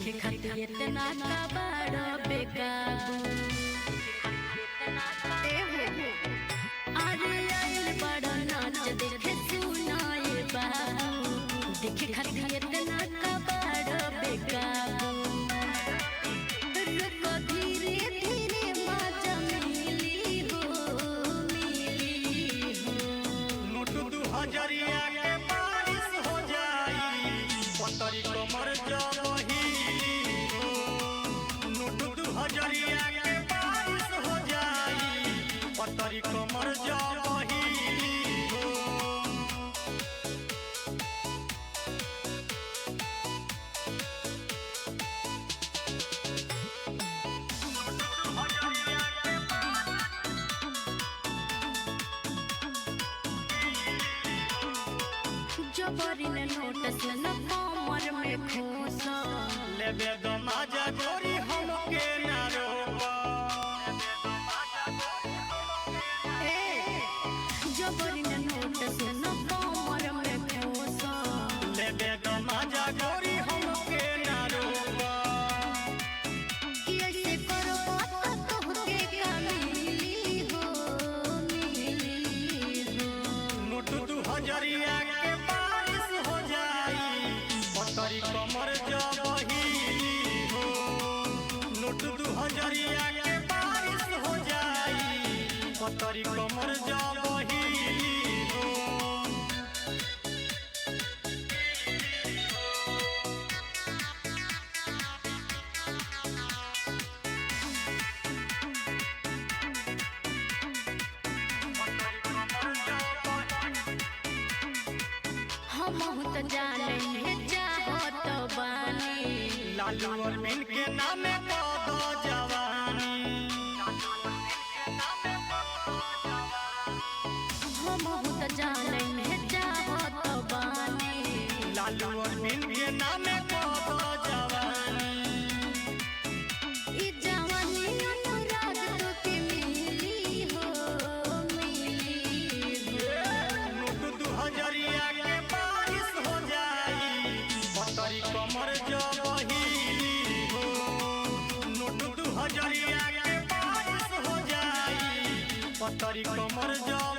देखे खातिर इतना का बड़ा बेकाबू अरे आइल बड़ा नाच देखे सुनाए बाबू देखे खातिर इतना का बड़ा बेकाबू रुको धीरे धीरे मजा मिली हो नोट 2000 के बारिश हो जाई पतरी कमर जबही नोट 2000 के बारिश हो जाई पतरी कमर जबही जबरी ने नोट से न कमर में खोसा लेबे दमाजा गोरी हमके ना रोबा जबरी ने नोट से न कमर में खोसा लेबे दमाजा गोरी हमके ना रोबा कैसे करो बात तोहके का मिली हो नोट 2000 के बारिश हो जाई पतरी कमर जबही हो नोट 2000 के बारिश हो जाई पतरी कमर जबही हो हम तो जाने चाहत बानी लालू और मिन के नामे पौधो जवानी हम तो जाने चाहत बानी लालू और मिन के नामे पौधो जवानी ई जवानी अनुराग तो के मिली हो नोट 2000 के बारिश हो जाई पतरी कमर जबही हो नोट 2000 के बारिश हो जाई पतरी कमर जब